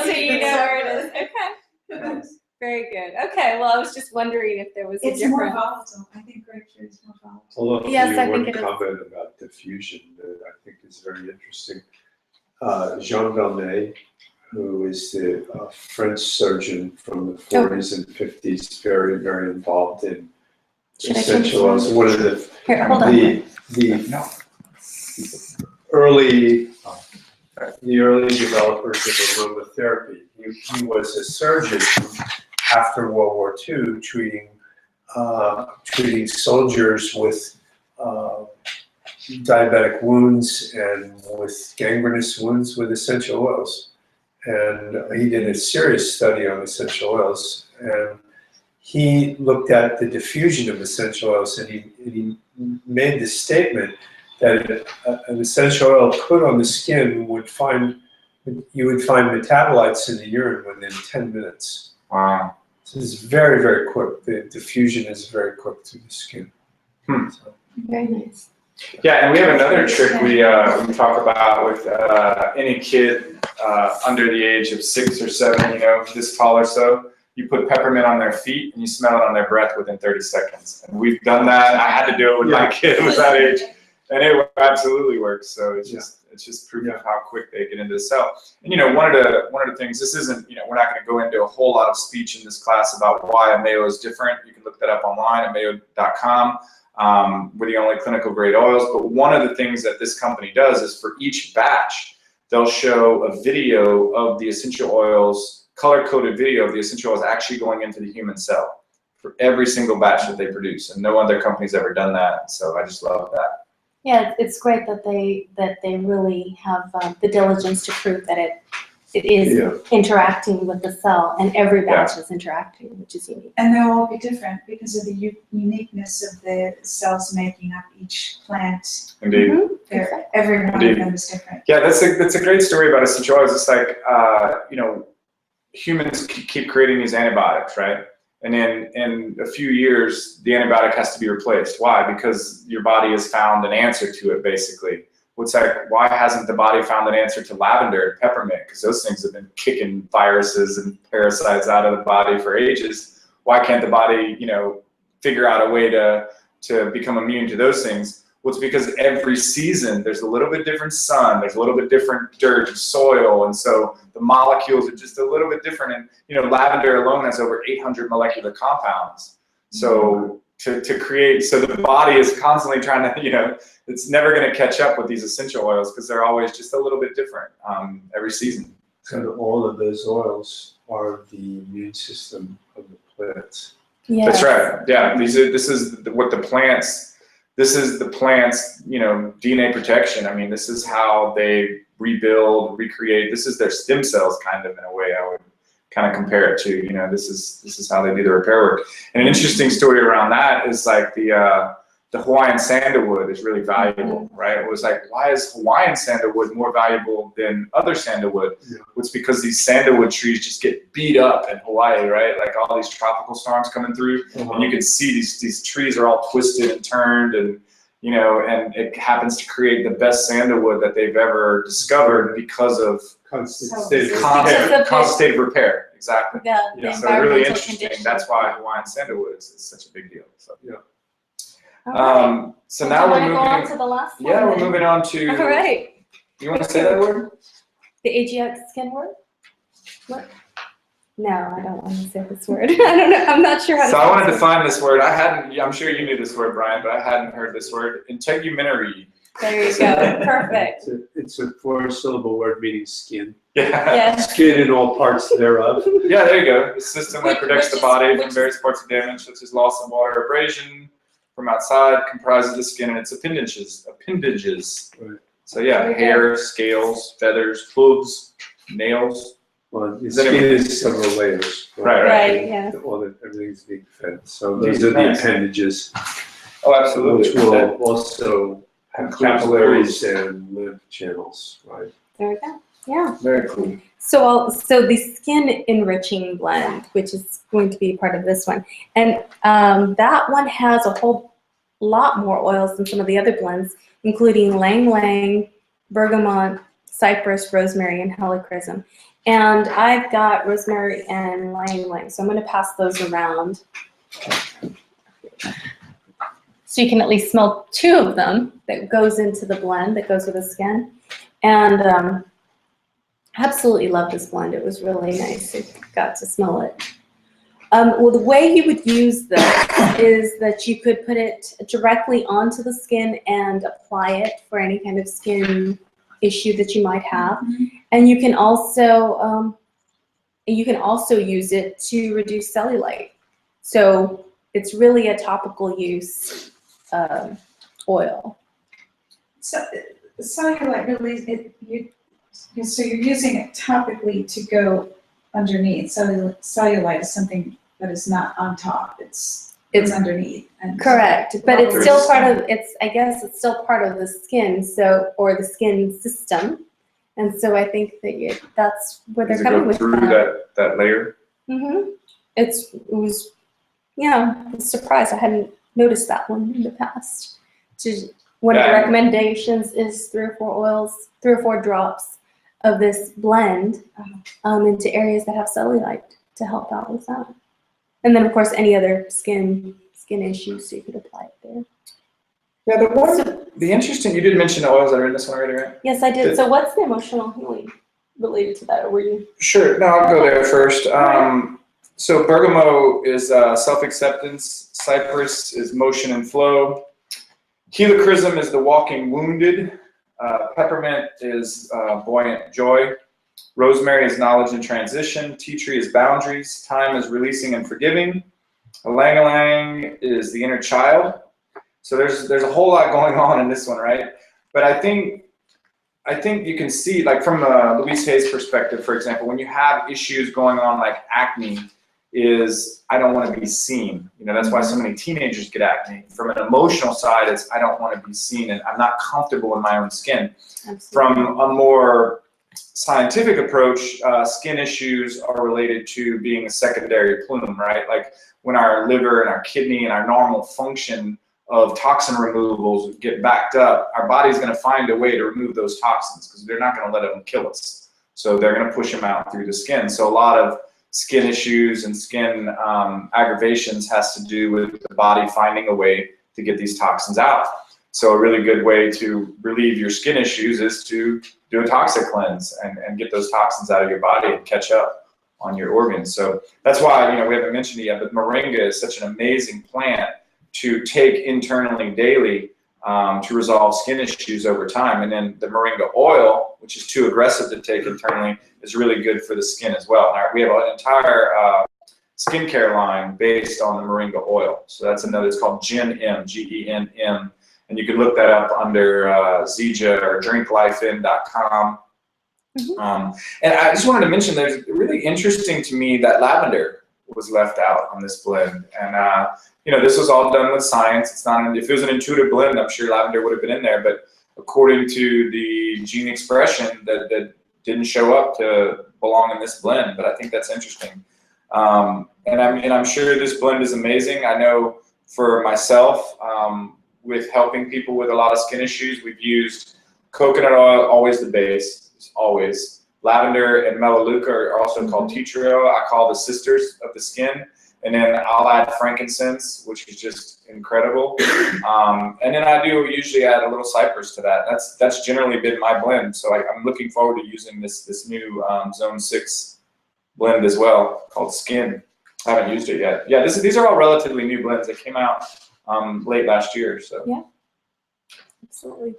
So you know where it is. Okay. Very good. Okay, well I was just wondering if there was a difference. It's more volatile. I think grapefruit is more volatile. Yes, I think it is. One comment about diffusion that I think is very interesting. Jean Vernet, who is the French surgeon from the 40s and 50s, very, very involved in essential oils. One of the early developers of aromatherapy. He was a surgeon after World War II, treating soldiers with diabetic wounds and with gangrenous wounds with essential oils. And he did a serious study on essential oils, and he looked at the diffusion of essential oils, and he made the statement that an essential oil put on the skin you would find metabolites in the urine within 10 minutes. Wow. So it's very, very quick. The diffusion is very quick through the skin. So. Very nice. Yeah, and we have another trick we talk about with any kid under the age of 6 or 7, this tall or so. You put peppermint on their feet and you smell it on their breath within 30 seconds. And we've done that. I had to do it with my kid who was that age, and it absolutely works. So it's just proof of how quick they get into the cell. And one of the things, this isn't, we're not going to go into a whole lot of speech in this class about why a Mayo is different. You can look that up online at mayo.com. We're the only clinical grade oils, but one of the things that this company does is for each batch, they'll show a video of the essential oils, color-coded video of the essential oils actually going into the human cell for every single batch that they produce, and no other company's ever done that, so I just love that. Yeah, it's great that they really have the diligence to prove that it is interacting with the cell, and every batch is interacting, which is unique. And they'll all be different because of the uniqueness of the cells making up each plant. Indeed. Every one of them is different. Yeah, that's a great story about essential oils. It's like, humans keep creating these antibiotics, right? And in a few years, the antibiotic has to be replaced. Why? Because your body has found an answer to it, basically. It's like, why hasn't the body found an answer to lavender and peppermint? Because those things have been kicking viruses and parasites out of the body for ages. Why can't the body, you know, figure out a way to become immune to those things? Well, it's because every season there's a little bit different sun, there's a little bit different dirt and soil, and so the molecules are just a little bit different. And you know, lavender alone has over 800 molecular compounds. So to create, so the body is constantly trying to, you know, it's never going to catch up with these essential oils because they're always just a little bit different every season. So all of those oils are the immune system of the plants. Yeah. That's right. Yeah, this is what the plants. This is the plants, you know, DNA protection. I mean, this is how they rebuild, recreate. This is their stem cells, kind of, in a way I would kind of compare it to. You know, this is how they do the repair work. And an interesting story around that is like the Hawaiian sandalwood is really valuable, right? It was like, why is Hawaiian sandalwood more valuable than other sandalwood? Yeah. It's because these sandalwood trees just get beat up in Hawaii, right? Like all these tropical storms coming through, and you can see these trees are all twisted and turned, and you know, and it happens to create the best sandalwood that they've ever discovered because of Constant So- state of Because repair. of constant state of repair. Exactly. The Yeah. So really environmental interesting. conditions. That's why Hawaiian sandalwood is such a big deal. So, All right. so Do now you we're wanna go on moving. to the last one? Yeah, we're then? moving on to. All right. You want to say that word? The AGX skin word? What? No, I don't want to say this word. I don't know. I'm not sure how to So say I want to this define this word. I hadn't. I'm sure you knew this word, Brian, but I hadn't heard this word. Integumentary. There you go. Perfect. It's a 4-syllable word meaning skin. Yeah. Yes. Skin in all parts thereof. Yeah, there you go. The system that protects the Which body is- from various parts of damage, such as loss of water, abrasion from outside, comprises the skin and its appendages. Right. So yeah, Very good. hair, scales, feathers, hooves, nails. Well, the Is that skin a- is several layers. Right, Right, yeah. Everything's being fed. So these are the Nice. appendages, Oh, absolutely. which will also have capillaries and lymph channels, right? There we go. Yeah. Very cool. So the skin enriching blend, which is going to be part of this one, and that one has a whole lot more oils than some of the other blends, including ylang ylang, bergamot, cypress, rosemary, and helichrysum. And I've got rosemary and ylang ylang, so I'm going to pass those around. So you can at least smell 2 of them that goes into the blend, that goes with the skin. And absolutely love this blend. It was really nice. I got to smell it. Well, the way you would use this is that you could put it directly onto the skin and apply it for any kind of skin issue that you might have. And you can also use it to reduce cellulite. So it's really a topical use oil. So cellulite really, so you're using it topically to go underneath. Cellulite is something that is not on top. It's underneath. And Correct, but it's Lovely. still part of, I guess it's still part of the skin, so, or the skin system. And so I think that that's where they're Does it coming go with through that. that layer? Mm-hmm. It was, yeah, I was surprised. I hadn't noticed that one in the past. One of the Yeah. recommendations is 3 or 4 drops of this blend into areas that have cellulite to help out with that. And then of course any other skin issues, so you could apply it there. Yeah, the interesting, you did mention the oils that are in this one already, right? Yes, I did. So what's the emotional healing related to that, or were you? Sure, no, I'll go there first. So bergamot is self-acceptance, cypress is motion and flow, helichrysum is the walking wounded, peppermint is buoyant joy, rosemary is knowledge and transition, tea tree is boundaries, thyme is releasing and forgiving, ylang ylang is the inner child. So there's a whole lot going on in this one, right? But I think you can see, like from Louise Hay's perspective, for example, when you have issues going on like acne, is I don't want to be seen. You know, that's why so many teenagers get acne. From an emotional side, it's I don't want to be seen and I'm not comfortable in my own skin. Absolutely. From a more scientific approach, skin issues are related to being a secondary plume, right? Like when our liver and our kidney and our normal function of toxin removals get backed up, our body's going to find a way to remove those toxins because they're not going to let them kill us. So they're going to push them out through the skin. So a lot of skin issues and skin aggravations has to do with the body finding a way to get these toxins out. So a really good way to relieve your skin issues is to do a toxic cleanse and get those toxins out of your body and catch up on your organs. So that's why, we haven't mentioned it yet, but moringa is such an amazing plant to take internally daily to resolve skin issues over time. And then the moringa oil, which is too aggressive to take internally, is really good for the skin as well. We have an entire skincare line based on the moringa oil. So that's another, it's called GenM, G-E-N-M. And you can look that up under ZONEO or drinklifein.com. And I just wanted to mention, there's really interesting to me that lavender was left out on this blend. And this was all done with science. It's not, if it was an intuitive blend, I'm sure lavender would have been in there. But according to the gene expression, that didn't show up to belong in this blend. But I think that's interesting. And I'm sure this blend is amazing. I know for myself, with helping people with a lot of skin issues, we've used coconut oil, always the base, always. Lavender and melaleuca are also called tea tree oil. I call the sisters of the skin. And then I'll add frankincense, which is just incredible. And then I do usually add a little cypress to that. That's generally been my blend. So I'm looking forward to using this new Zone 6 blend as well, called Skin. I haven't used it yet. Yeah, these are all relatively new blends. They came out late last year. So yeah, absolutely.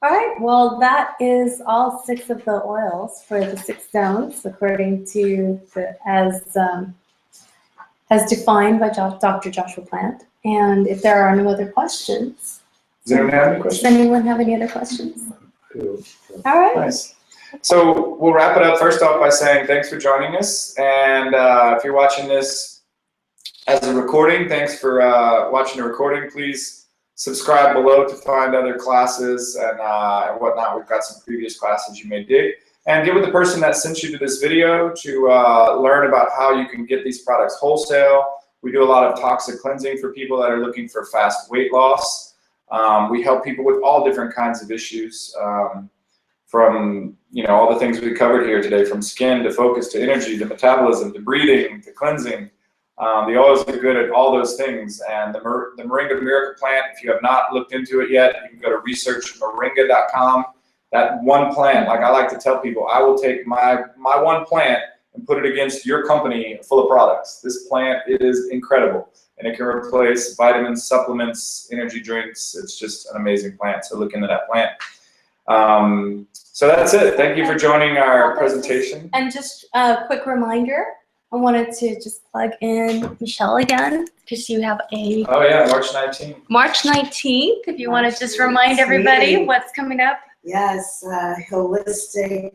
All right, well, that is all 6 of the oils for the 6 zones, according to as defined by Dr. Joshua Plant. And if there are no other questions, does anyone have any questions? Does anyone have any other questions? All right. Nice. So we'll wrap it up first off by saying thanks for joining us. And if you're watching this as a recording, thanks for watching the recording. Please subscribe below to find other classes and whatnot. We've got some previous classes you may dig. And get with the person that sent you to this video to learn about how you can get these products wholesale. We do a lot of toxic cleansing for people that are looking for fast weight loss. We help people with all different kinds of issues, from all the things we covered here today, from skin to focus to energy to metabolism to breathing to cleansing. The oils are good at all those things. And the Moringa Miracle Plant, if you have not looked into it yet, you can go to researchmoringa.com. That one plant, like I like to tell people, I will take my one plant and put it against your company full of products. This plant, it is incredible. And it can replace vitamins, supplements, energy drinks. It's just an amazing plant. So look into that plant. So that's it. Thank you for joining our presentation. And just a quick reminder, I wanted to just plug in Michelle again, because you have a Oh yeah, March 19th. March 19th, if you want to just remind everybody what's coming up. Yes, Holistic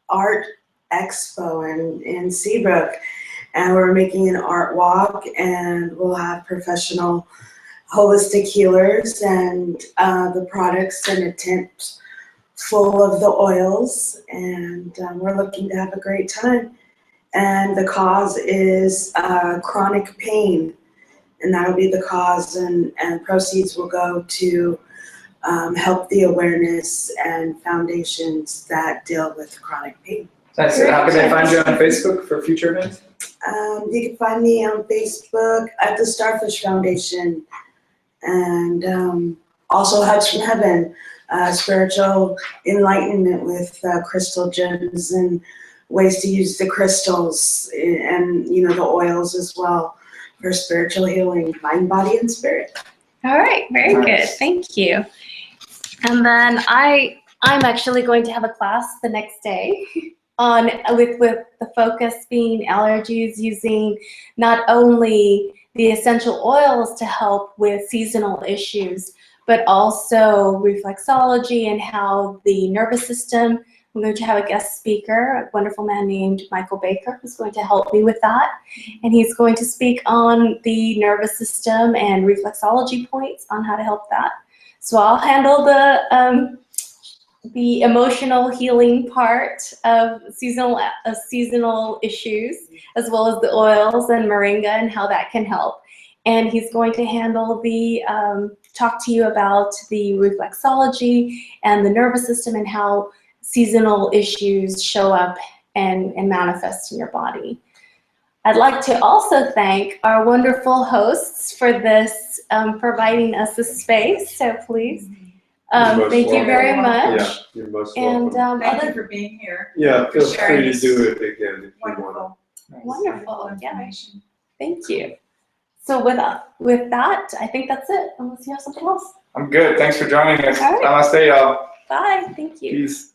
Art Expo in Seabrook. And we're making an art walk, and we'll have professional holistic healers and the products in a tent full of the oils. And we're looking to have a great time. And the cause is chronic pain. And that'll be the cause, and proceeds will go to help the awareness and foundations that deal with chronic pain. Thanks. How can they find you on Facebook for future events? You can find me on Facebook at the Starfish Foundation, and also Hugs from Heaven, spiritual enlightenment with crystal gems and ways to use the crystals and the oils as well for spiritual healing, mind, body, and spirit. All right, very good. Thank you. And then I'm actually going to have a class the next day with the focus being allergies, using not only the essential oils to help with seasonal issues, but also reflexology and how the nervous system. I'm going to have a guest speaker, a wonderful man named Michael Baker, who's going to help me with that. And he's going to speak on the nervous system and reflexology points on how to help that. So I'll handle the emotional healing part of seasonal issues, as well as the oils and moringa and how that can help. and he's going to handle the, talk to you about the reflexology and the nervous system and how seasonal issues show up and manifest in your body. I'd like to also thank our wonderful hosts for this, providing us this space, so please. You're most Thank you welcome. very much. Yeah, you're most And welcome. Thank you for being here. Yeah, feel sharing free to this do it again if you want. Wonderful, wonderful, yeah, information. thank you. So with that, I think that's it, unless you have something else. I'm good. Thanks for joining us. All right. Namaste, y'all. Bye, thank you. Peace.